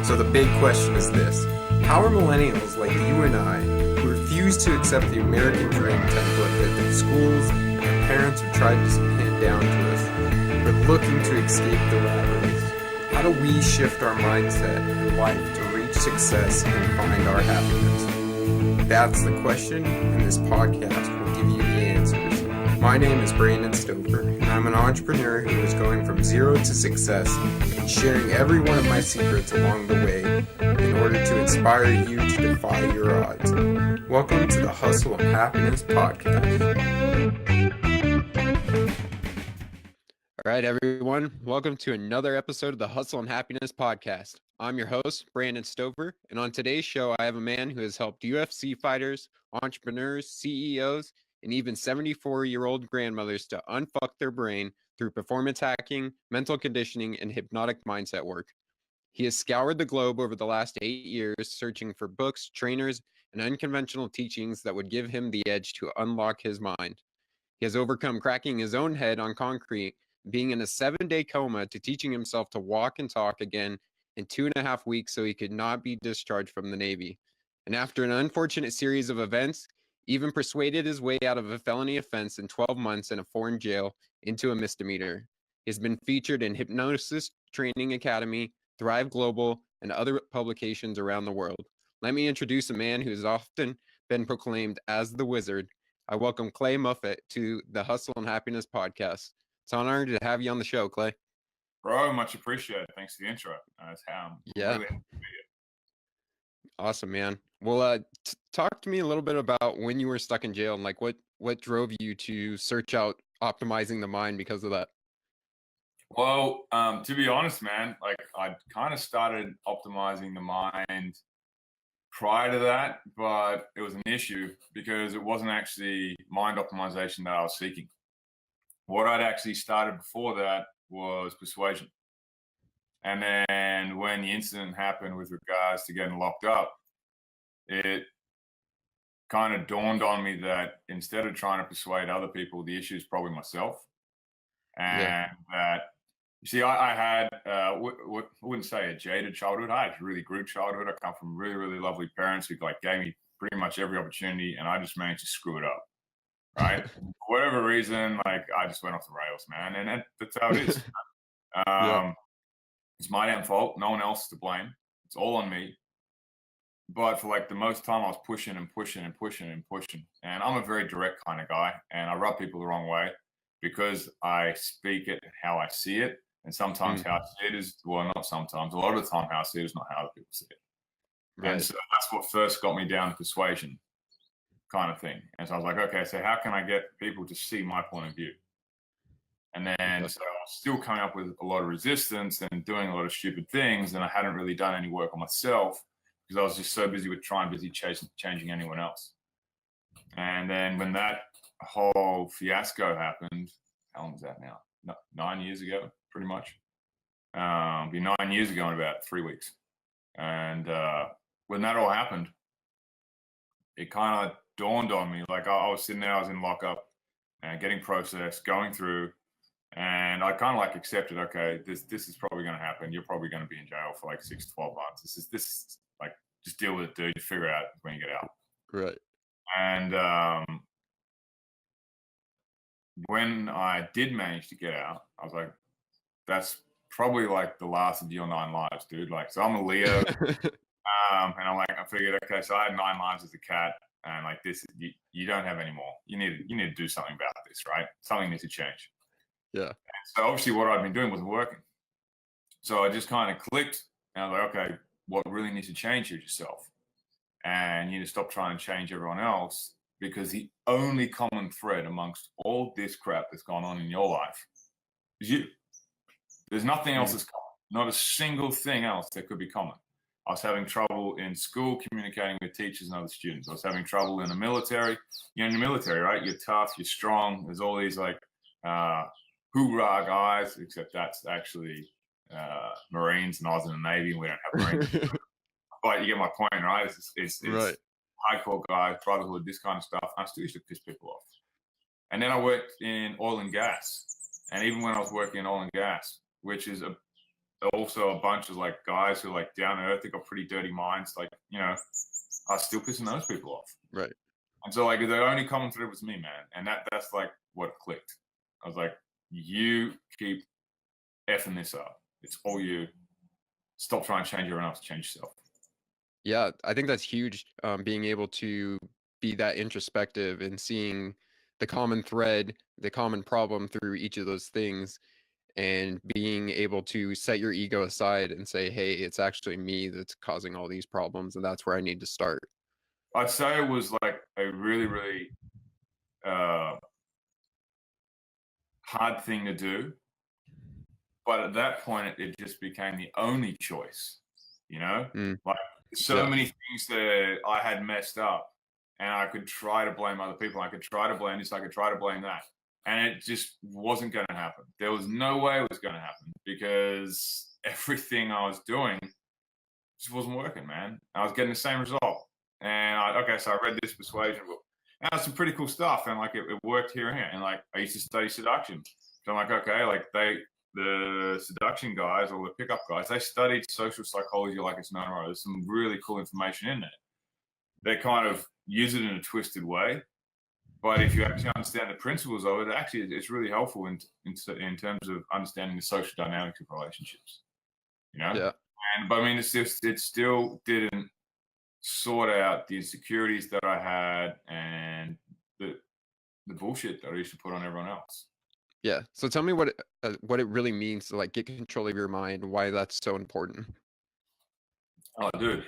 So the big question is this: how are millennials like you and I, who refuse to accept the American dream template that the schools and our parents have tried to hand down to us, are looking to escape the rat race? How do we shift our mindset in life to reach success and find our happiness? That's the question, and this podcast will give you the answers. My name is Brandon Stover, and I'm an entrepreneur who is going from zero to success and sharing every one of my secrets along the way in order to inspire you to defy your odds. Welcome to the Hustle and Happiness Podcast. All right, everyone. Welcome to another episode of the Hustle and Happiness Podcast. I'm your host, Brandon Stover, and on today's show, I have a man who has helped UFC fighters, entrepreneurs, CEOs, and even 74-year-old grandmothers to unfuck their brain through performance hacking, mental conditioning, and hypnotic mindset work. He has scoured the globe over the last 8 years, searching for books, trainers, and unconventional teachings that would give him the edge to unlock his mind. He has overcome cracking his own head on concrete, being in a 7-day coma, to teaching himself to walk and talk again in 2.5 weeks so he could not be discharged from the Navy. And after an unfortunate series of events, even persuaded his way out of a felony offense in 12 months in a foreign jail into a misdemeanor. He has been featured in Hypnosis Training Academy, Thrive Global, and other publications around the world. Let me introduce a man who has often been proclaimed as the wizard. I welcome Clay Moffat to the Hustle and Happiness Podcast. It's an honor to have you on the show, Clay. Bro, much appreciated. Thanks for the intro. That's how I'm really happy to be here. Awesome, man. Well, talk to me a little bit about when you were stuck in jail and like what drove you to search out optimizing the mind because of that. Well, to be honest, man, like I kind of started optimizing the mind prior to that, but it was an issue because it wasn't actually mind optimization that I was seeking. What I'd actually started before that was persuasion. And then when the incident happened with regards to getting locked up, it kind of dawned on me that instead of trying to persuade other people, the issue is probably myself. And that, you see, I had, I wouldn't say a jaded childhood. I had a really good childhood. I come from really, really lovely parents who like gave me pretty much every opportunity, and I just managed to screw it up. Right? For whatever reason, like I just went off the rails, man. And that's how it is. It's my damn fault. No one else is to blame. It's all on me. But for like the most time, I was pushing and pushing and pushing and pushing. And I'm a very direct kind of guy, and I rub people the wrong way because I speak it how I see it. And sometimes how I see it is, well, not sometimes, a lot of the time how I see it is not how other people see it. Right. And so that's what first got me down to persuasion kind of thing. And so I was like, okay, so how can I get people to see my point of view? And then so I was still coming up with a lot of resistance and doing a lot of stupid things, and I hadn't really done any work on myself because I was just so busy changing anyone else. And then when that whole fiasco happened, how long was that now? 9 years ago, pretty much. It'll be 9 years ago in about 3 weeks. And when that all happened, it kind of dawned on me, like I was sitting there, I was in lockup and getting processed, going through, and I kind of like accepted, okay, this is probably going to happen. You're probably going to be in jail for like 6 to 12 months. This is like, just deal with it, dude. Figure it out when you get out. Right. And when I did manage to get out, I was like, that's probably like the last of your 9 lives, dude. Like, so I'm a Leo. And I figured, okay, so I had 9 lives as a cat, and like this, you don't have any more. You need to do something about this, right? Something needs to change. Yeah. And so obviously, what I'd been doing wasn't working. So I just kind of clicked, and I was like, okay, what really needs to change is yourself, and you need to stop trying to change everyone else, because the only common thread amongst all this crap that's gone on in your life is you. There's nothing else that's common. Not a single thing else that could be common. I was having trouble in school communicating with teachers and other students. I was having trouble in the military. You're in the military, right? You're tough, you're strong. There's all these like hoorah guys, except that's actually Marines, and I was in the Navy, and we don't have Marines. But you get my point, right? It's right. Hardcore guys, brotherhood, this kind of stuff. I still used to piss people off. And then I worked in oil and gas. And even when I was working in oil and gas, which is a also a bunch of like guys who are like down to earth, they got pretty dirty minds, like, you know, are still pissing those people off. Right. And so like the only common thread was me, man. And that's like what clicked. I was like, you keep effing this up. It's all you. Stop trying to change everyone else, change yourself. Yeah, I think that's huge. Being able to be that introspective and seeing the common thread, the common problem through each of those things, and being able to set your ego aside and say, hey, it's actually me that's causing all these problems, and that's where I need to start. I'd say it was like a really, really hard thing to do. But at that point, it just became the only choice, you know? Like so many things that I had messed up, and I could try to blame other people. I could try to blame this. I could try to blame that. And it just wasn't going to happen. There was no way it was going to happen because everything I was doing just wasn't working, man. I was getting the same result. And so I read this persuasion book. And it's some pretty cool stuff. And like it worked here and here. And like I used to study seduction. So I'm like, okay, like the seduction guys or the pickup guys, they studied social psychology like it's none other. There's some really cool information in there. They kind of use it in a twisted way. But if you actually understand the principles of it, actually it's really helpful in terms of understanding the social dynamics of relationships. You know? Yeah. But I mean, it still didn't sort out the insecurities that I had and the bullshit that I used to put on everyone else. Yeah. So tell me what it really means to like get control of your mind, why that's so important. Oh, dude.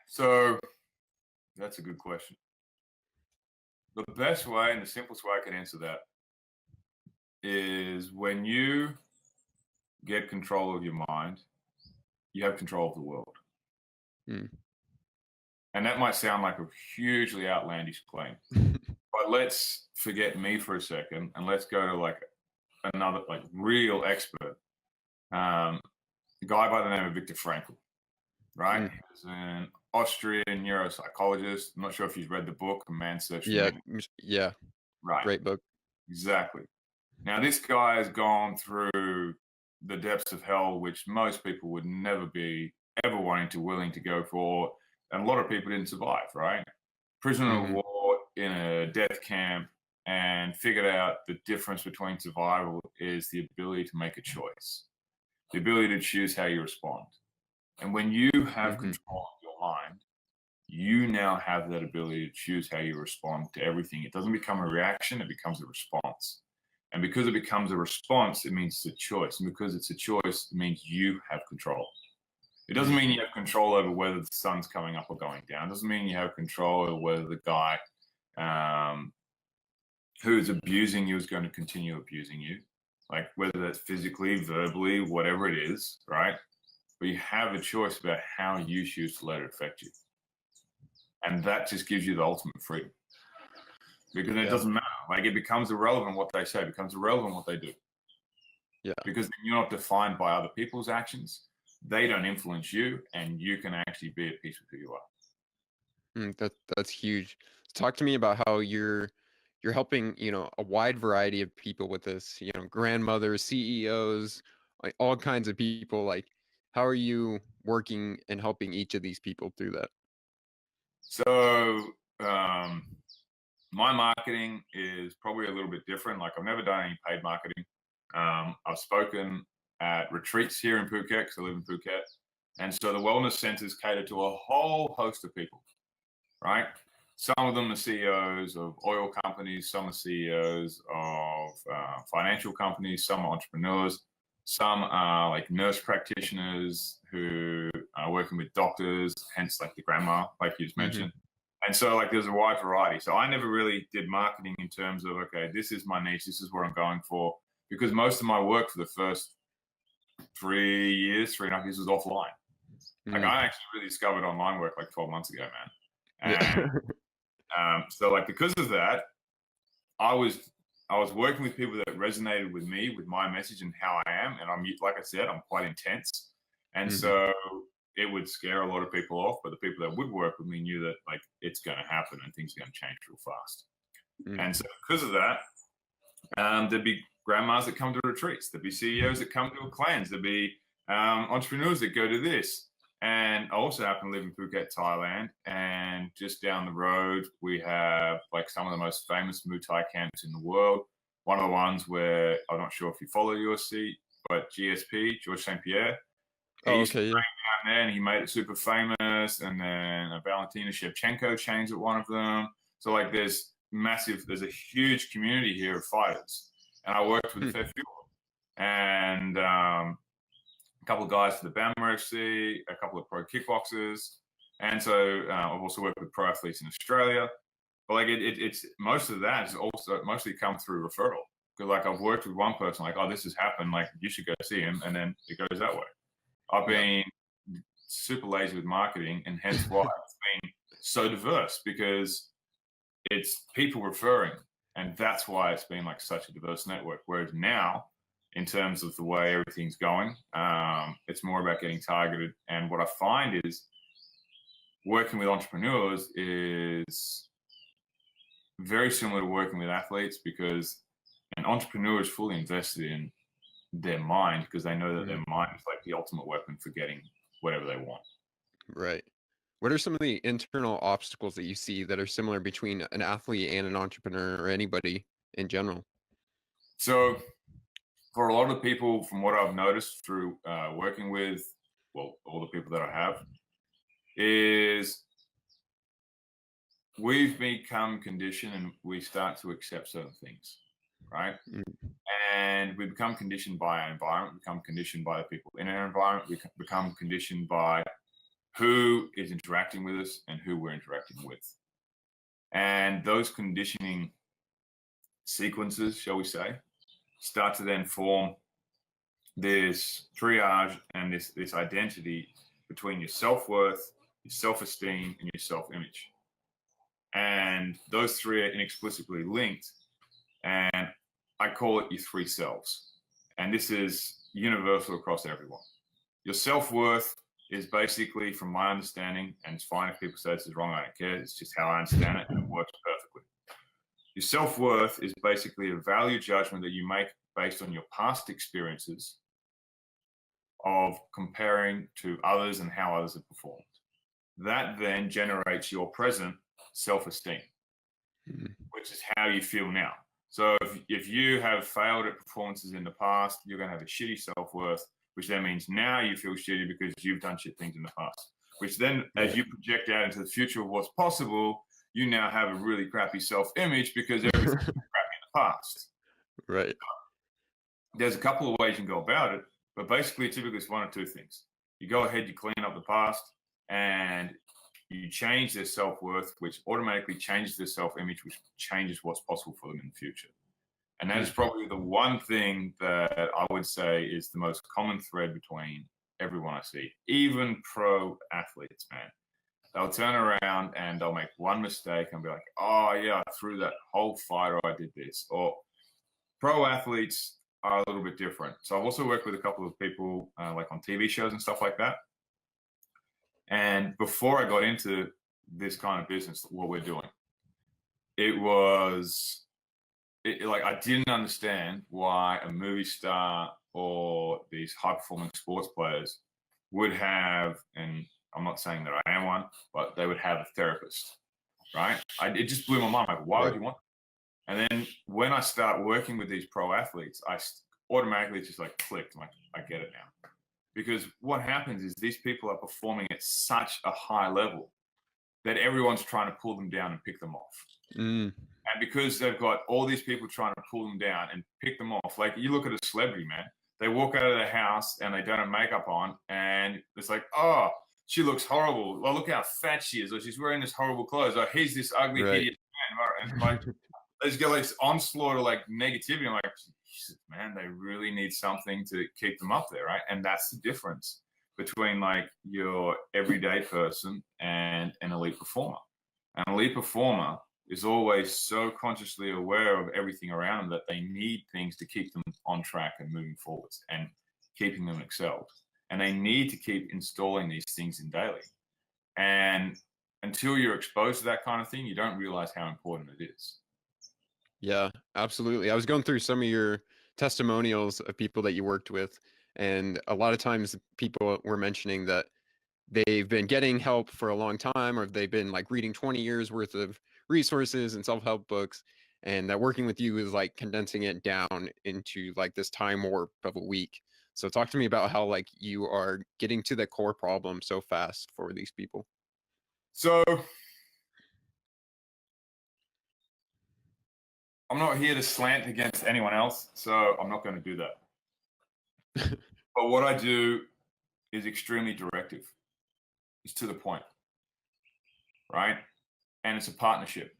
So that's a good question. The best way and the simplest way I can answer that is when you get control of your mind, you have control of the world. And that might sound like a hugely outlandish claim, but let's forget me for a second and let's go to like another like real expert, a guy by the name of Viktor Frankl, right? He was an Austrian neuropsychologist. I'm not sure if you've read the book, A Man's Search for Meaning. Yeah. Right. Great book. Exactly. Now, this guy has gone through the depths of hell, which most people would never be ever willing to go for. And a lot of people didn't survive, right? Prisoner of war in a death camp, and figured out the difference between survival is the ability to make a choice, the ability to choose how you respond. And when you have control of your mind, you now have that ability to choose how you respond to everything. It doesn't become a reaction, it becomes a response. And because it becomes a response, it means it's a choice. And because it's a choice, it means you have control. It doesn't mean you have control over whether the sun's coming up or going down. It doesn't mean you have control over whether the guy who is abusing you is going to continue abusing you, like whether that's physically, verbally, whatever it is, right? But you have a choice about how you choose to let it affect you. And that just gives you the ultimate freedom. Because it doesn't matter. Like it becomes irrelevant what they say, it becomes irrelevant what they do. Yeah. Because you're not defined by other people's actions. They don't influence you, and you can actually be at peace with who you are. That's huge. Talk to me about how you're helping, a wide variety of people with this, grandmothers, CEOs, like all kinds of people. Like, how are you working and helping each of these people through that? So, my marketing is probably a little bit different. Like I've never done any paid marketing. I've spoken at retreats here in Phuket because I live in Phuket. And so the wellness centers cater to a whole host of people, right? Some of them are CEOs of oil companies, some are CEOs of financial companies, some are entrepreneurs, some are like nurse practitioners who are working with doctors, hence like the grandma, like you just mentioned. And so like there's a wide variety. So I never really did marketing in terms of, okay, this is my niche, this is what I'm going for, because most of my work for the first 3.5 years was offline. Like I actually really discovered online work like 12 months ago, man. And so like because of that, I was working with people that resonated with me, with my message and how I am. And I'm, like I said, I'm quite intense. And so it would scare a lot of people off, but the people that would work with me knew that like it's going to happen and things are going to change real fast. And so because of that, there'd be grandmas that come to retreats, there'd be CEOs that come to a cleanse, there'd be entrepreneurs that go to this. And I also happen to live in Phuket, Thailand. And just down the road, we have like some of the most famous Muay Thai camps in the world. One of the ones where I'm not sure if you follow UFC, but GSP, George St. Pierre. He used to Okay, yeah. train down there and he made it super famous. And then Valentina Shevchenko trains at one of them. So like there's a huge community here of fighters. And I worked with a fair few of them. And a couple of guys for the Bama FC, a couple of pro kickboxers. And so I've also worked with pro athletes in Australia. But like it's most of that has also mostly come through referral. Because like I've worked with one person, like, oh, this has happened, like you should go see him, and then it goes that way. I've been super lazy with marketing, and hence why it's been so diverse, because it's people referring, and that's why it's been like such a diverse network. Whereas now, in terms of the way everything's going, it's more about getting targeted. And what I find is working with entrepreneurs is very similar to working with athletes, because an entrepreneur is fully invested in their mind, because they know that their mind is like the ultimate weapon for getting whatever they want. Right. What are some of the internal obstacles that you see that are similar between an athlete and an entrepreneur or anybody in general? So for a lot of the people, from what I've noticed through working with, well, all the people that I have, is we've become conditioned and we start to accept certain things, right? And we become conditioned by our environment, become conditioned by the people in our environment, we become conditioned by who is interacting with us and who we're interacting with. And those conditioning sequences, shall we say, start to then form this triage and this identity between your self-worth, your self-esteem, and your self-image. And those three are inexplicably linked. And I call it your three selves. And this is universal across everyone. Your self-worth is basically, from my understanding, and it's fine if people say this is wrong, I don't care, it's just how I understand it, and it works perfectly. Your self-worth is basically a value judgment that you make based on your past experiences of comparing to others and how others have performed. That then generates your present self-esteem, which is how you feel now. So if you have failed at performances in the past, you're going to have a shitty self-worth, which then means now you feel shitty because you've done shit things in the past, which then as you project out into the future of what's possible, you now have a really crappy self-image because everything's crappy in the past. Right. There's a couple of ways you can go about it, but basically typically it's one or two things. You go ahead, you clean up the past, and you change their self-worth, which automatically changes their self-image, which changes what's possible for them in the future. And that is probably the one thing that I would say is the most common thread between everyone I see, even pro athletes, man. They'll turn around and they'll make one mistake and be like, oh yeah, through that whole fight, or I did this. Or pro athletes are a little bit different. So I've also worked with a couple of people like on TV shows and stuff like that. And before I got into this kind of business, what we're doing, like I didn't understand why a movie star or these high-performing sports players would have, and I'm not saying that I am one, but they would have a therapist, right? It just blew my mind. Like, why would you want that? And then when I start working with these pro athletes, I automatically just like clicked. I'm like, I get it now. Because what happens is these people are performing at such a high level that everyone's trying to pull them down and pick them off. And because they've got all these people trying to pull them down and pick them off, like you look at a celebrity, man, they walk out of their house and they don't have makeup on and it's like, oh, she looks horrible. Well, look how fat she is. Or she's wearing this horrible clothes. Or he's this ugly, hideous man. And like, they just get like this onslaught of like negativity. I'm like, man, they really need something to keep them up there, right? And that's the difference between like your everyday person and an elite performer. An elite performer is always so consciously aware of everything around them that they need things to keep them on track and moving forwards and keeping them excelled. And they need to keep installing these things in daily. And until you're exposed to that kind of thing, you don't realize how important it is. Yeah, absolutely. I was going through some of your testimonials of people that you worked with, And a lot of times people were mentioning that they've been getting help for a long time, or they've been like reading 20 years worth of resources and self-help books, and that working with you is like condensing it down into like this time warp of a week. So talk to me about how like you are getting to the core problem so fast for these people. So I'm not here to slant against anyone else, so I'm not going to do that. But what I do is extremely directive. It's to the point, right? And it's a partnership.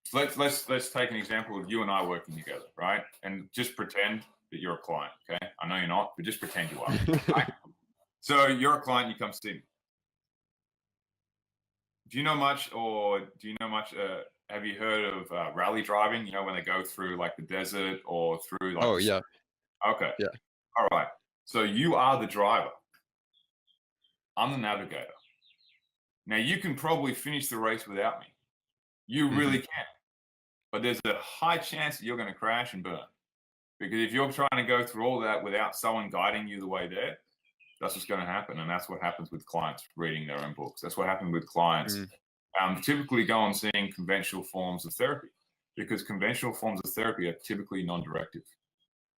So let's take an example of you and I working together, right? And just pretend that you're a client, okay? I know you're not, but just pretend you are. Right? So you're a client, you come see me. Do you know much, have you heard of rally driving? You know, when they go through like the desert or through like Oh yeah. Okay. Yeah. All right. So you are the driver. I'm the navigator. Now you can probably finish the race without me. You really can. But there's a high chance that you're going to crash and burn. Because if you're trying to go through all that without someone guiding you the way there, that's what's going to happen. And that's what happens with clients reading their own books. That's what happened with clients typically go on seeing conventional forms of therapy, because conventional forms of therapy are typically non-directive.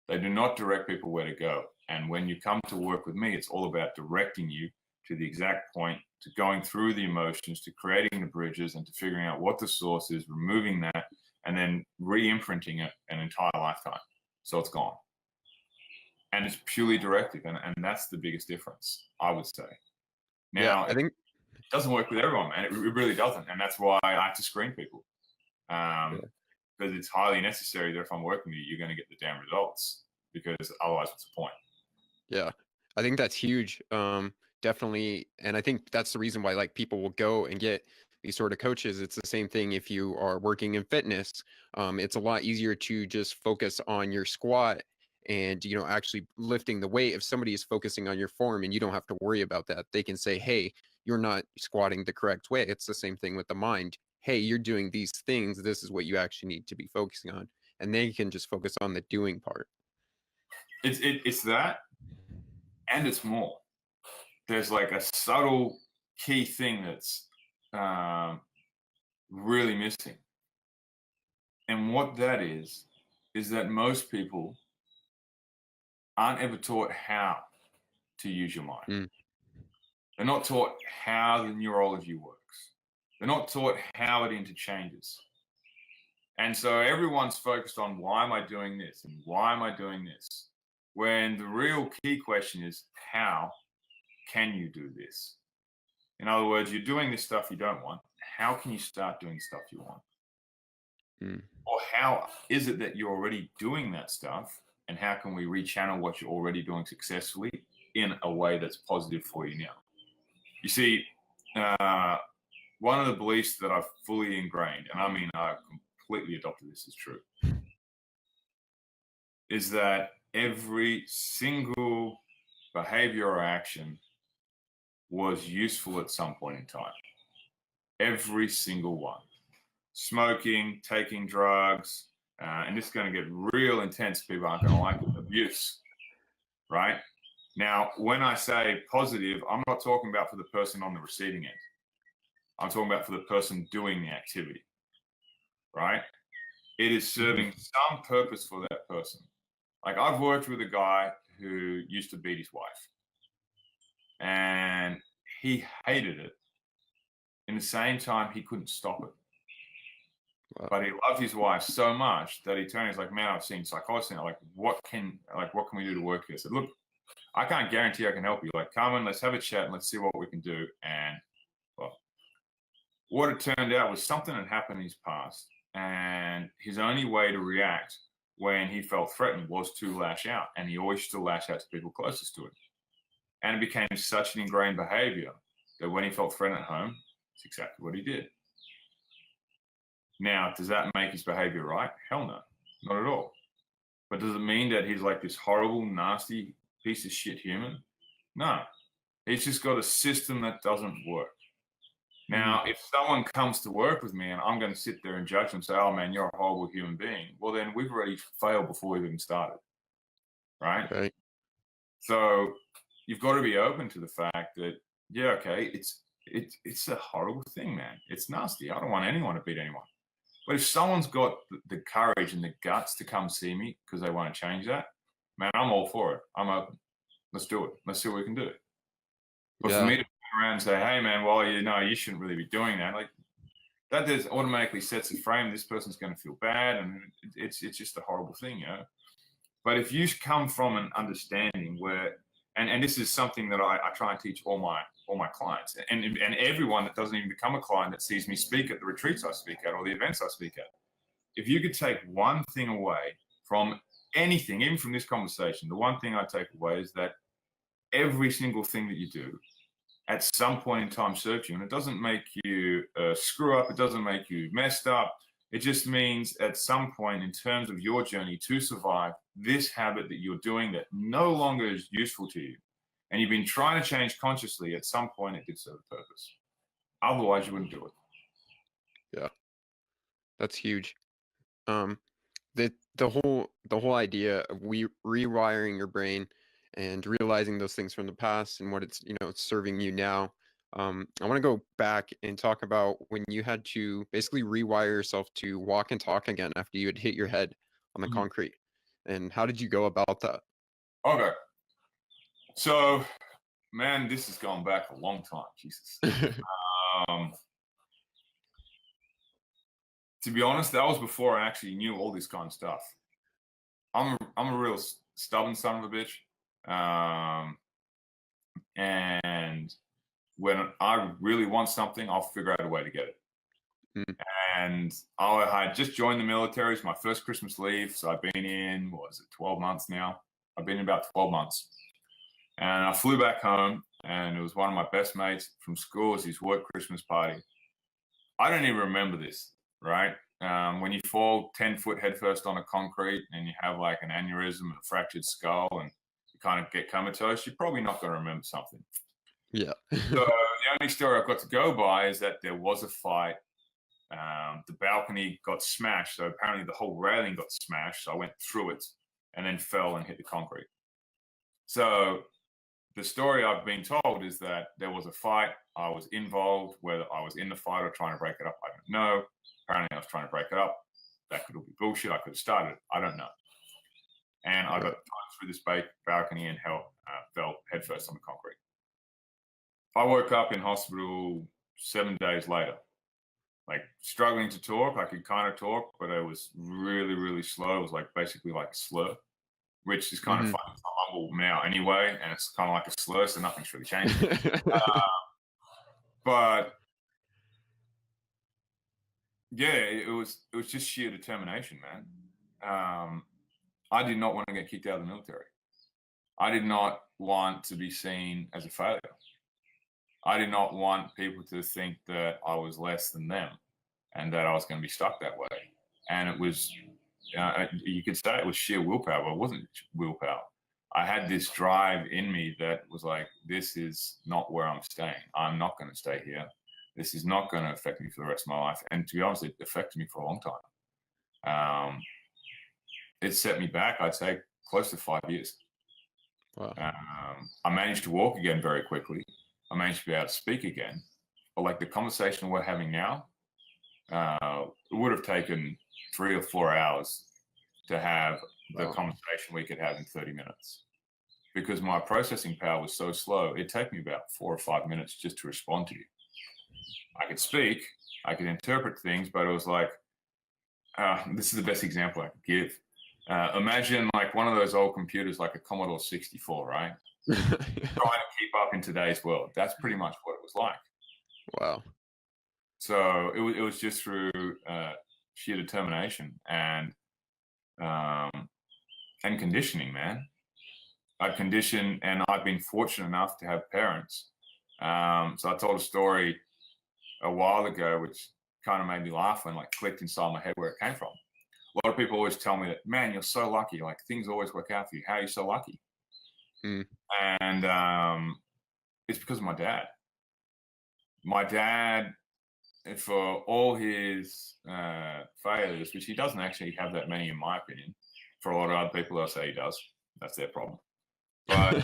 They do not direct people where to go. And when you come to work with me, it's all about directing you to the exact point, to going through the emotions, to creating the bridges, and to figuring out what the source is, removing that, and then re-imprinting it an entire lifetime. So it's gone. And it's purely directive. And that's the biggest difference, I would say. Now, I think it doesn't work with everyone, man. It really doesn't. And that's why I have to screen people. Because it's highly necessary that if I'm working with you, you're going to get the damn results. Because otherwise, what's the point? Yeah, I think that's huge. Definitely. And I think that's the reason why like people will go and get these sort of coaches. It's the same thing if you are working in fitness. It's a lot easier to just focus on your squat and, you know, actually lifting the weight. If somebody is focusing on your form and you don't have to worry about that, they can say, hey, you're not squatting the correct way. It's the same thing with the mind. Hey, you're doing these things. This is what you actually need to be focusing on. And they can just focus on the doing part. It's that, and it's more. There's like a subtle key thing that's really missing. And what that is that most people aren't ever taught how to use your mind. They're not taught how the neurology works. They're not taught how it interchanges. And so everyone's focused on, why am I doing this? And why am I doing this? When the real key question is, how can you do this? In other words, you're doing this stuff you don't want. How can you start doing stuff you want? Or how is it that you're already doing that stuff? And how can we rechannel what you're already doing successfully in a way that's positive for you now? You see, one of the beliefs that I've fully ingrained, and I mean, I completely adopted this as true, is that every single behavior or action was useful at some point in time. Every single one. Smoking, taking drugs, and this is going to get real intense. People aren't going to like it. Abuse, right? Now, when I say positive, I'm not talking about for the person on the receiving end. I'm talking about for the person doing the activity, right? It is serving some purpose for that person. Like, I've worked with a guy who used to beat his wife, and he hated it. In the same time, he couldn't stop it. Wow. But he loved his wife so much that he turned, he's like, man, I've seen psychologists now. Like, what can we do to work here? I said, look, I can't guarantee I can help you. Like, come in, let's have a chat and let's see what we can do. And well, what it turned out was something had happened in his past, and his only way to react when he felt threatened was to lash out. And he always used to lash out to people closest to him. And it became such an ingrained behavior that when he felt threatened at home, it's exactly what he did. Now, does that make his behavior right? Hell no, not at all. But does it mean that he's like this horrible, nasty piece of shit human? No. He's just got a system that doesn't work. Now, if someone comes to work with me and I'm going to sit there and judge them and say, oh man, you're a horrible human being, well then we've already failed before we've even started. Right? So you've got to be open to the fact that, yeah, okay, it's a horrible thing, man. It's nasty. I don't want anyone to beat anyone. But if someone's got the courage and the guts to come see me because they want to change that, man, I'm all for it. I'm open. Let's do it. Let's see what we can do. But for me to turn around and say, hey, man, well, you shouldn't really be doing that. Like, that just automatically sets a frame. This person's going to feel bad, and it's just a horrible thing, But if you come from an understanding where, and this is something that I try and teach all my clients, and everyone that doesn't even become a client that sees me speak at the retreats I speak at or the events I speak at, if you could take one thing away from anything, even from this conversation, the one thing I take away is that every single thing that you do at some point in time serves you, and it doesn't make you screw up. It doesn't make you messed up. It just means at some point in terms of your journey to survive this habit that you're doing that no longer is useful to you, and you've been trying to change consciously, at some point it did serve a purpose. Otherwise, you wouldn't do it. Yeah, that's huge. The whole idea of rewiring your brain and realizing those things from the past and what it's serving you now. I want to go back and talk about when you had to basically rewire yourself to walk and talk again after you had hit your head on the concrete. And how did you go about that? Okay. So, man, this has gone back a long time. Jesus. To be honest, that was before I actually knew all this kind of stuff. I'm a real stubborn son of a bitch. And when I really want something, I'll figure out a way to get it. And I had just joined the military. It's my first Christmas leave. So I've been in, 12 months now? I've been in about 12 months. And I flew back home, and it was one of my best mates from school. It was his work Christmas party. I don't even remember this, right? When you fall 10 foot headfirst on a concrete and you have like an aneurysm and a fractured skull and you kind of get comatose, you're probably not going to remember something. Yeah. So the only story I've got to go by is that there was a fight. The balcony got smashed. So apparently the whole railing got smashed. So I went through it and then fell and hit the concrete. So the story I've been told is that there was a fight. I was involved. Whether I was in the fight or trying to break it up, I don't know. Apparently I was trying to break it up. That could all be bullshit. I could have started it. I don't know. And I got through this balcony and fell headfirst on the concrete. I woke up in hospital 7 days later, like struggling to talk. I could kind of talk, but it was really, really slow. It was like basically like a slur, which is kind of funny. I mumble now anyway, and it's kind of like a slur, so nothing's really changed. But yeah, it was just sheer determination, man. I did not want to get kicked out of the military. I did not want to be seen as a failure. I did not want people to think that I was less than them and that I was going to be stuck that way. And it was, you could say it was sheer willpower, but it wasn't willpower. I had this drive in me that was like, this is not where I'm staying. I'm not going to stay here. This is not going to affect me for the rest of my life. And to be honest, it affected me for a long time. It set me back, I'd say, close to 5 years. Wow. I managed to walk again very quickly. I managed to be able to speak again. But like the conversation we're having now, it would have taken 3 or 4 hours to have the conversation we could have in 30 minutes. Because my processing power was so slow, it'd take me about 4 or 5 minutes just to respond to you. I could speak, I could interpret things, but it was like, this is the best example I could give. Imagine like one of those old computers, like a Commodore 64, right? Trying to keep up in today's world. That's pretty much what it was like. Wow. So it was just through sheer determination and conditioning, man. I've conditioned, and I've been fortunate enough to have parents. So I told a story a while ago, which kind of made me laugh and like clicked inside my head where it came from. A lot of people always tell me that, man, you're so lucky. Like things always work out for you. How are you so lucky? And it's because of my dad. My dad, for all his failures, which he doesn't actually have that many in my opinion, for a lot of other people, they'll say he does. That's their problem. But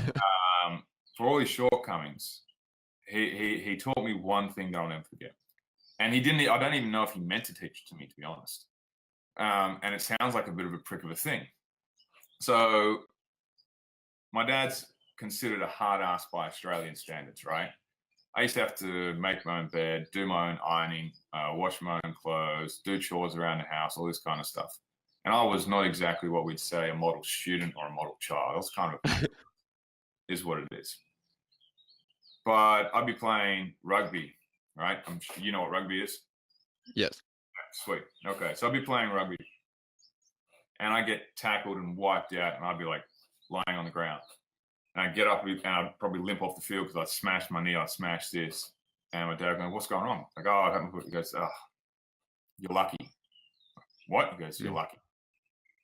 for all his shortcomings, he taught me one thing that I'll never forget. And he didn't. I don't even know if he meant to teach it to me, to be honest. And it sounds like a bit of a prick of a thing. So my dad's considered a hard ass by Australian standards, right? I used to have to make my own bed, do my own ironing, wash my own clothes, do chores around the house, all this kind of stuff. And I was not exactly what we'd say a model student or a model child. I was kind of is what it is. But I'd be playing rugby, right? You know what rugby is? Yes. Sweet. Okay, so I'd be playing rugby, and I get tackled and wiped out, and I'd be like lying on the ground. And I'd get up, and I'd probably limp off the field because I'd smashed my knee, I'd smashed this. And my dad going, "What's going on?" Like, "Oh, I haven't." He goes, "Oh, you're lucky." What? He goes, "You're lucky."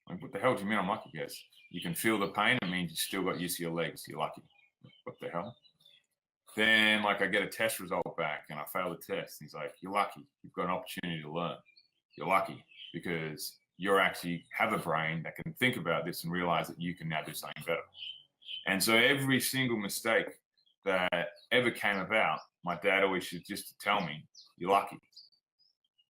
Like, what the hell do you mean I'm lucky? He goes, "You can feel the pain. It means you still got use of your legs. You're lucky." What the hell? Then, like, I get a test result back and I fail the test. He's like, "You're lucky. You've got an opportunity to learn. You're lucky because you actually have a brain that can think about this and realize that you can now do something better." And so every single mistake that ever came about, my dad always used just to tell me, "You're lucky.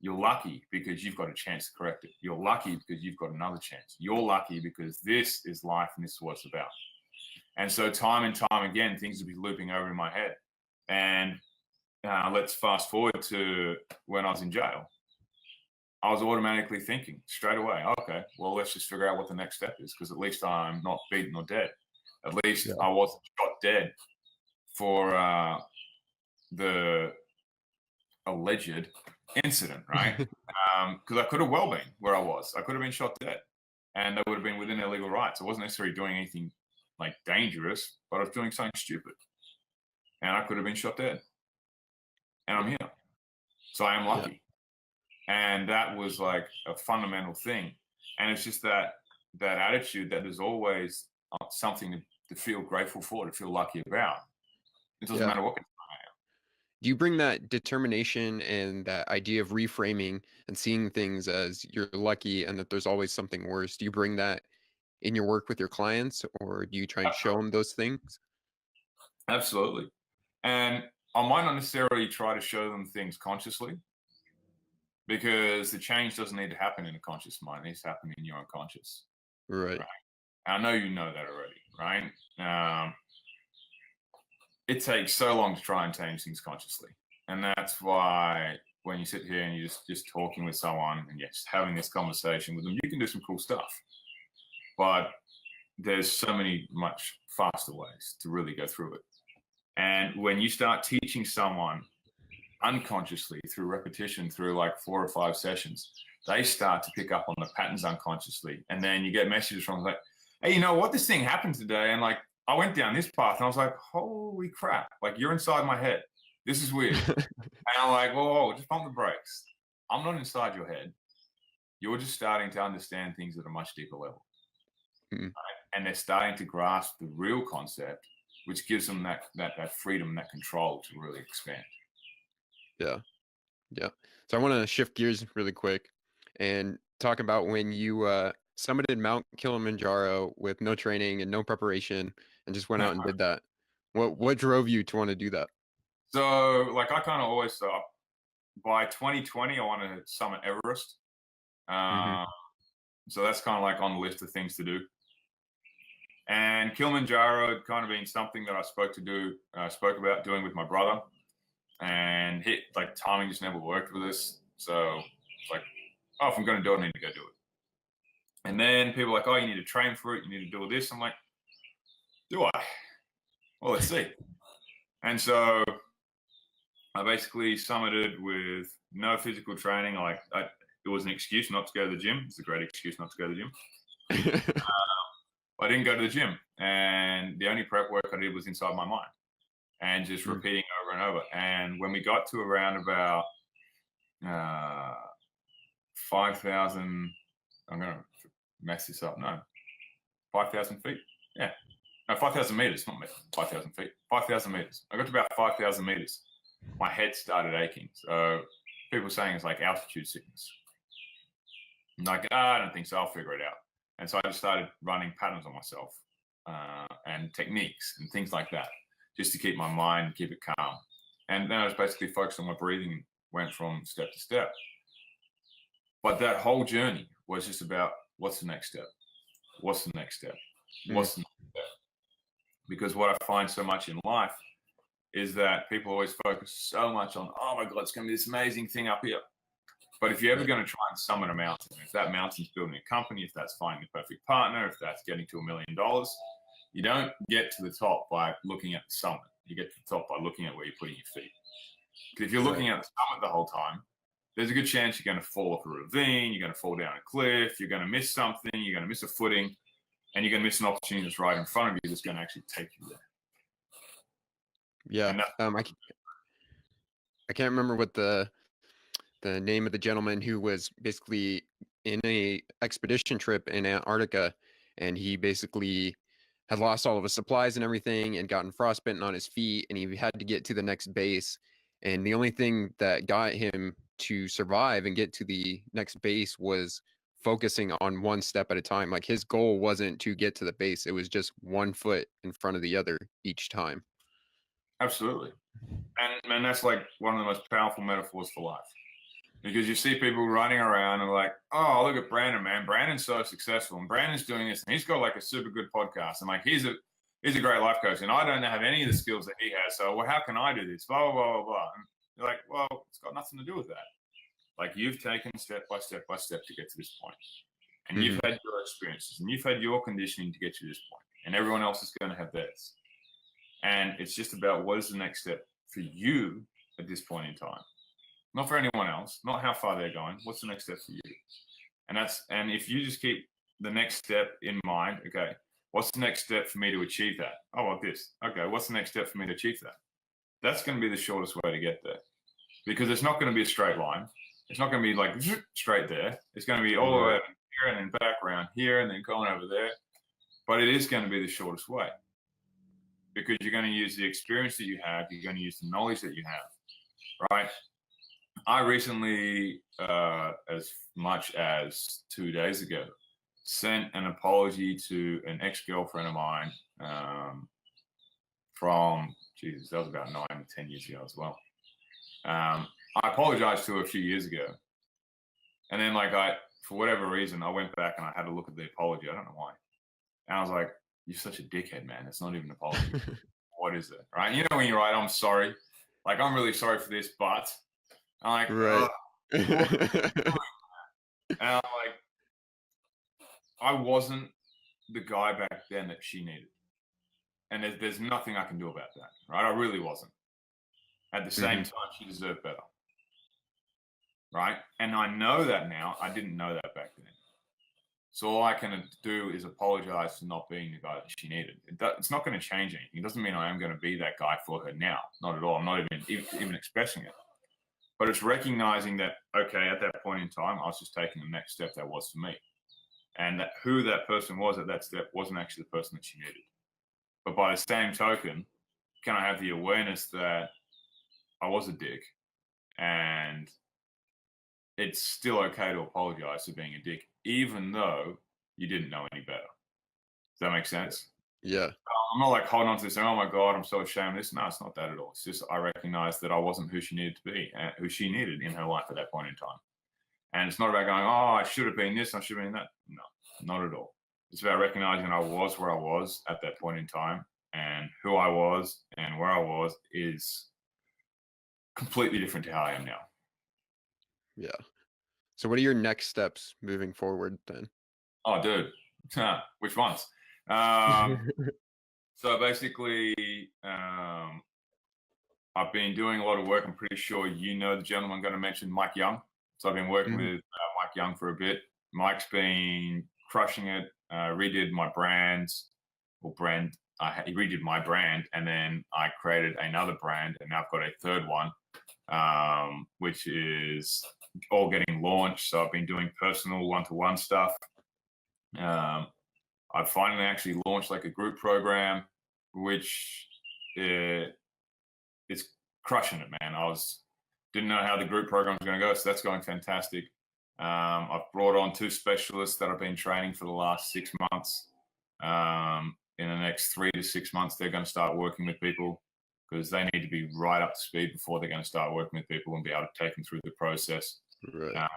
You're lucky because you've got a chance to correct it. You're lucky because you've got another chance. You're lucky because this is life and this is what it's about." And so time and time again, things would be looping over in my head. And let's fast forward to when I was in jail. I was automatically thinking straight away, okay, well, let's just figure out what the next step is, because at least I'm not beaten or dead. At least I wasn't shot dead for the alleged incident, right? Because I could have well been where I was. I could have been shot dead, and they would have been within their legal rights. I wasn't necessarily doing anything like dangerous, but I was doing something stupid, and I could have been shot dead. And I'm here, so I am lucky. And that was like a fundamental thing. And it's just that attitude that there's always something to feel grateful for, to feel lucky about. It doesn't matter what. Do you bring that determination and that idea of reframing and seeing things as you're lucky and that there's always something worse? Do you bring that in your work with your clients, or do you try and show them those things? Absolutely. And I might not necessarily try to show them things consciously, because the change doesn't need to happen in a conscious mind. It needs to happen in your unconscious. Right. And I know you know that already, right? It takes so long to try and change things consciously. And that's why when you sit here and you're just talking with someone and you're just having this conversation with them, you can do some cool stuff. But there's so many much faster ways to really go through it. And when you start teaching someone unconsciously through repetition, through like 4 or 5 sessions, they start to pick up on the patterns unconsciously. And then you get messages from like, "Hey, you know what? This thing happened today. And like, I went down this path." And I was like, "Holy crap. Like, you're inside my head. This is weird." And I'm like, whoa, just pump the brakes. I'm not inside your head. You're just starting to understand things at a much deeper level. Right? And they're starting to grasp the real concept, which gives them that freedom, that control to really expand. Yeah. So I want to shift gears really quick and talk about when you summited Mount Kilimanjaro with no training and no preparation and just went out and did that. What drove you to want to do that? So, like, I kind of always thought by 2020 I want to summit Everest. So that's kind of like on the list of things to do. And Kilimanjaro had kind of been something that I spoke about doing with my brother. And like timing just never worked with us. So it's like, oh, if I'm going to do it, I need to go do it. And then people are like, "Oh, you need to train for it. You need to do this." I'm like, do I? Well, let's see. And so I basically summited with no physical training. It was an excuse not to go to the gym. It's a great excuse not to go to the gym. I didn't go to the gym. And the only prep work I did was inside my mind and just repeating over and over. And when we got to around about 5,000, I'm going to mess this up. No, 5,000 feet. Yeah. No, 5,000 meters, not 5,000 feet. 5,000 meters. I got to about 5,000 meters. My head started aching. So people were saying it's like altitude sickness. I'm like, I don't think so. I'll figure it out. And so I just started running patterns on myself. and techniques and things like that, just to keep my mind, keep it calm. And then I was basically focused on my breathing, went from step to step. But that whole journey was just about what's the next step? What's the next step? What's the next step? Because what I find so much in life is that people always focus so much on, oh my God, it's going to be this amazing thing up here. But if you're ever going to try and summit a mountain, if that mountain's building a company, if that's finding the perfect partner, if that's getting to $1 million, you don't get to the top by looking at the summit. You get to the top by looking at where you're putting your feet. Because if you're looking at the summit the whole time, there's a good chance you're going to fall off a ravine, you're going to fall down a cliff, you're going to miss something, you're going to miss a footing, and you're going to miss an opportunity that's right in front of you that's going to actually take you there. Yeah. I can't remember what the name of the gentleman who was basically in a expedition trip in Antarctica, and he basically had lost all of his supplies and everything and gotten frostbitten on his feet, and he had to get to the next base. And the only thing that got him to survive and get to the next base was focusing on one step at a time. Like, his goal wasn't to get to the base. It was just one foot in front of the other each time. Absolutely. And that's like one of the most powerful metaphors for life. Because you see people running around and like, oh, look at Brandon, man. Brandon's so successful, and Brandon's doing this, and he's got like a super good podcast, and like he's a great life coach, and I don't have any of the skills that he has. So, well, how can I do this? Blah blah blah blah blah. And you're like, well, it's got nothing to do with that. Like, you've taken step by step by step to get to this point, and you've had your experiences, and you've had your conditioning to get to this point, and everyone else is going to have theirs. And it's just about what is the next step for you at this point in time. Not for anyone else, not how far they're going. What's the next step for you? And if you just keep the next step in mind, okay, what's the next step for me to achieve that? Oh, like this. Okay, what's the next step for me to achieve that? That's going to be the shortest way to get there, because it's not going to be a straight line. It's not going to be like straight there. It's going to be all the way up here and then back around here and then going over there. But it is going to be the shortest way, because you're going to use the experience that you have. You're going to use the knowledge that you have, right? I recently, as much as 2 days ago, sent an apology to an ex-girlfriend of mine from, Jesus, that was about 9 to 10 years ago as well. I apologized to her a few years ago. And then, like, for whatever reason, I went back and I had to look at the apology. I don't know why. And I was like, you're such a dickhead, man. It's not even an apology. What is it? Right? You know, when you write, I'm sorry. Like, I'm really sorry for this, but... I'm like, right. And I'm like, I wasn't the guy back then that she needed. And there's nothing I can do about that, right? I really wasn't. At the same time, she deserved better, right? And I know that now. I didn't know that back then. So all I can do is apologize for not being the guy that she needed. It's not going to change anything. It doesn't mean I am going to be that guy for her now. Not at all. I'm not even expressing it. But it's recognizing that, okay, at that point in time, I was just taking the next step that was for me. And that who that person was at that step wasn't actually the person that she needed. But by the same token, can I have the awareness that I was a dick, and it's still okay to apologize for being a dick, even though you didn't know any better. Does that make sense? Yeah. I'm not like holding on to this, oh my God, I'm so ashamed of this. No, it's not that at all. It's just I recognize that I wasn't who she needed to be, who she needed in her life at that point in time. And it's not about going, oh, I should have been this, I should have been that. No, not at all. It's about recognizing I was where I was at that point in time, and who I was and where I was is completely different to how I am now. Yeah. So what are your next steps moving forward then? Oh, dude. Which ones? So basically, I've been doing a lot of work. I'm pretty sure you know the gentleman I'm going to mention, Mike Young. So I've been working with Mike Young for a bit. Mike's been crushing it. Redid my brands, or brand. He redid my brand, and then I created another brand, and now I've got a third one, which is all getting launched. So I've been doing personal one-to-one stuff. I finally actually launched like a group program, which is crushing it, man. Didn't know how the group program was going to go, so that's going fantastic. I've brought on 2 specialists that I've been training for the last 6 months. in the next 3 to 6 months, they're going to start working with people because they need to be right up to speed before they're going to start working with people and be able to take them through the process. Right.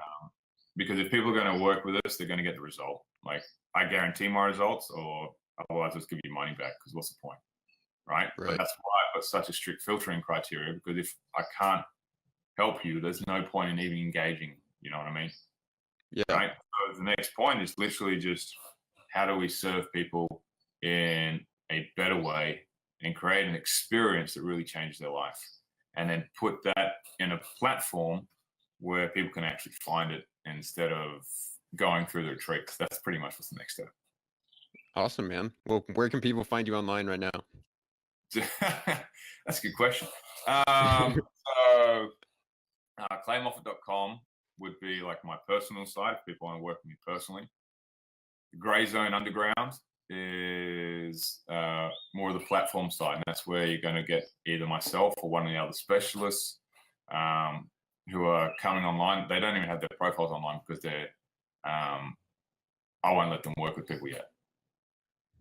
Because if people are going to work with us, they're going to get the result. Like, I guarantee my results, or otherwise, let's give you money back, because what's the point? Right? But that's why I've got such a strict filtering criteria, because if I can't help you, there's no point in even engaging. You know what I mean? Yeah. Right. So the next point is literally just, how do we serve people in a better way and create an experience that really changes their life, and then put that in a platform where people can actually find it instead of going through the retreat. That's pretty much what's the next step. Awesome, man. Well, where can people find you online right now? That's a good question. Claymoffat.com would be like my personal site if people want to work with me personally. The Grey Zone Underground is more of the platform side, and that's where you're going to get either myself or one of the other specialists who are coming online. They don't even have their profiles online because they're I won't let them work with people yet.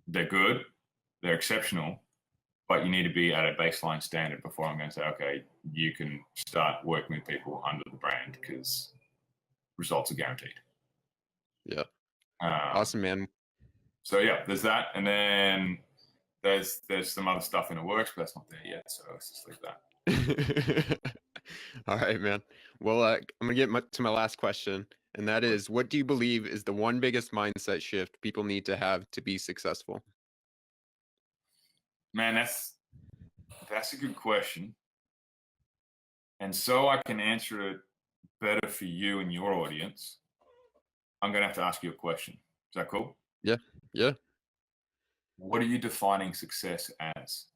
They're good, they're exceptional, but you need to be at a baseline standard before I'm going to say, okay, you can start working with people under the brand, because results are guaranteed. Yeah. Awesome, man. So yeah, there's that, and then there's some other stuff in the works, but that's not there yet. So let's just leave that. All right, man. Well, I'm gonna get to my last question, and that is, what do you believe is the one biggest mindset shift people need to have to be successful? Man, that's a good question. And so I can answer it better for you and your audience, I'm going to have to ask you a question. Is that cool? Yeah. Yeah. What are you defining success as?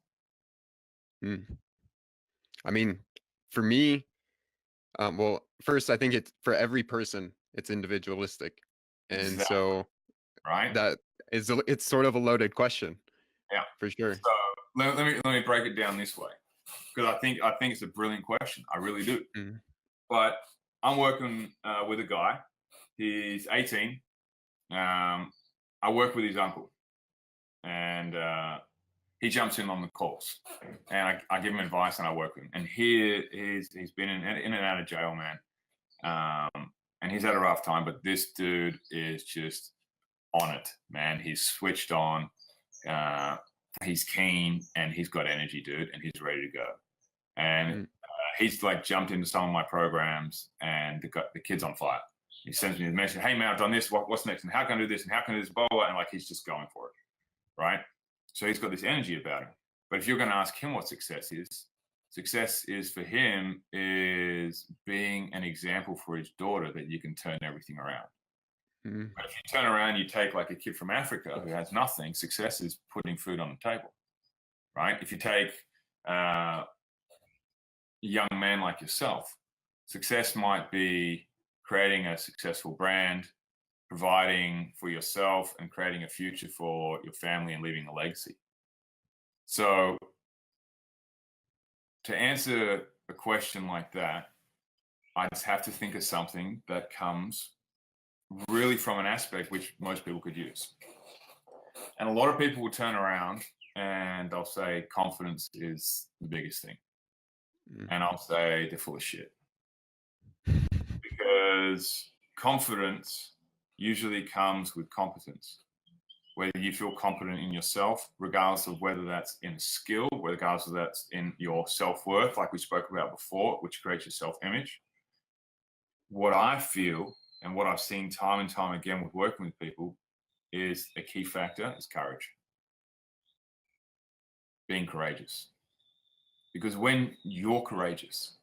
I mean, for me, well, first, I think it's for every person, it's individualistic. And Exactly. so Right? that is, it's sort of a loaded question. Yeah. For sure. So let me break it down this way, because I think it's a brilliant question. I really do. Mm. But I'm working with a guy. He's 18. I work with his uncle, and he jumps in on the calls, and I give him advice, and I work with him. And he's been in and out of jail, man. And he's had a rough time, but this dude is just on it, man. He's switched on. He's keen, and he's got energy, dude, and he's ready to go. And he's like jumped into some of my programs, and the kid's on fire. He sends me a message, hey man, I've done this, what's next, and how can I do this, and how can I do this, blah, blah, and like he's just going for it, right? So he's got this energy about him. But if you're going to ask him what success is for him is being an example for his daughter that you can turn everything around. But if you turn around, you take like a kid from Africa who has nothing, success is putting food on the table, right? If you take a young man like yourself, success might be creating a successful brand, providing for yourself, and creating a future for your family and leaving a legacy. So to answer a question like that, I just have to think of something that comes really from an aspect which most people could use. And a lot of people will turn around and they'll say confidence is the biggest thing. And I'll say they're full of shit. Because confidence usually comes with competence. Whether you feel confident in yourself, regardless of whether that's in skill, regardless of that's in your self-worth, like we spoke about before, which creates your self-image. What I feel and what I've seen time and time again with working with people is a key factor is courage. Being courageous. Because when you're courageous,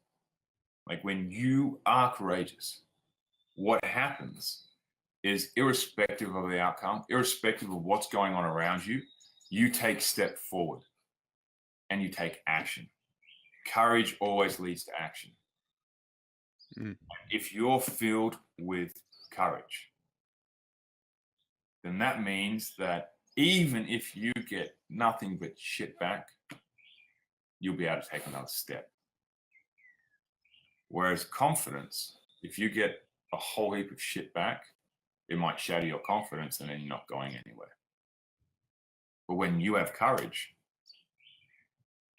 like when you are courageous, what happens is, irrespective of the outcome, irrespective of what's going on around you, you take step forward and you take action. Courage always leads to action. If you're filled with courage, then that means that even if you get nothing but shit back, you'll be able to take another step. Whereas confidence, if you get a whole heap of shit back, it might shatter your confidence and then you're not going anywhere. But when you have courage,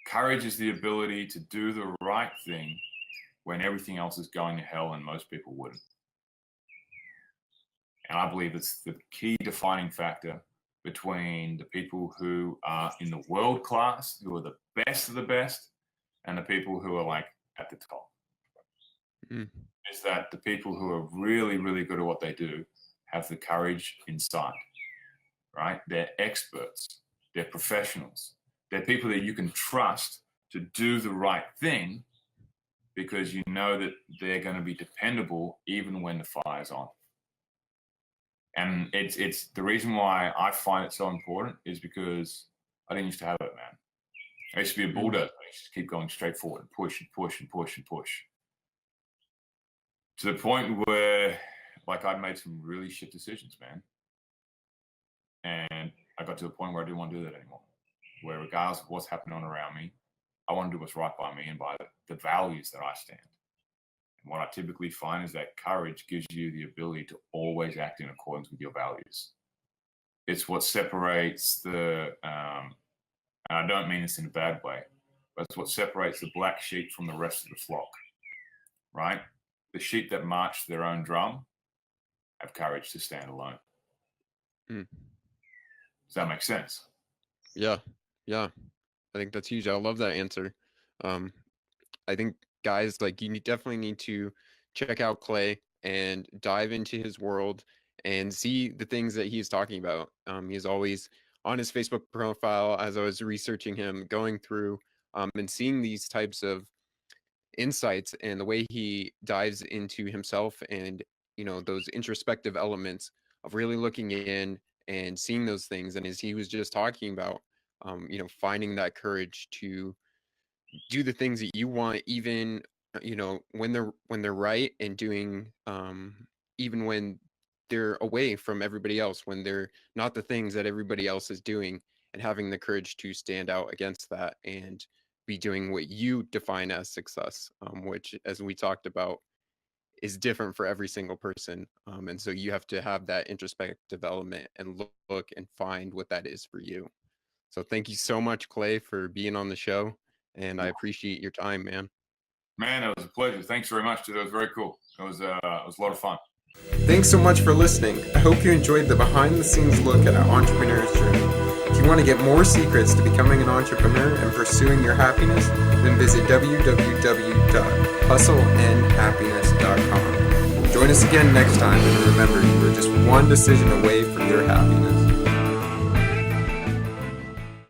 courage is the ability to do the right thing when everything else is going to hell and most people wouldn't. And I believe it's the key defining factor between the people who are in the world class, who are the best of the best, and the people who are like at the top. Is that the people who are really, really good at what they do have the courage inside, right? They're experts, they're professionals, they're people that you can trust to do the right thing because you know that they're going to be dependable even when the fire's on. And it's the reason why I find it so important is because I didn't used to have it, man. I used to be a bulldozer. I used to keep going straight forward and push and push and push and push. To the point where, like, I'd made some really shit decisions, man. And I got to a point where I didn't want to do that anymore. Where regardless of what's happening on around me, I want to do what's right by me and by the values that I stand. And what I typically find is that courage gives you the ability to always act in accordance with your values. It's what separates and I don't mean this in a bad way, but it's what separates the black sheep from the rest of the flock, right? The sheep that march their own drum have courage to stand alone. Does that make sense? Yeah. I think that's huge. I love that answer. I think guys, like, you definitely need to check out Clay and dive into his world and see the things that he's talking about. He's always on his Facebook profile, as I was researching him, going through and seeing these types of insights and the way he dives into himself and, you know, those introspective elements of really looking in and seeing those things. And as he was just talking about, you know, finding that courage to do the things that you want, even, you know, when they're right, and doing even when they're away from everybody else, when they're not the things that everybody else is doing, and having the courage to stand out against that and be doing what you define as success, which, as we talked about, is different for every single person. And so you have to have that introspective element and look and find what that is for you. So thank you so much, Clay, for being on the show. And I appreciate your time, man. Man, it was a pleasure. Thanks very much, dude. It was very cool. It was a lot of fun. Thanks so much for listening. I hope you enjoyed the behind-the-scenes look at an entrepreneur's journey. If you want to get more secrets to becoming an entrepreneur and pursuing your happiness, then visit www.hustleandhappiness.com. Join us again next time, and remember, you are just one decision away from your happiness.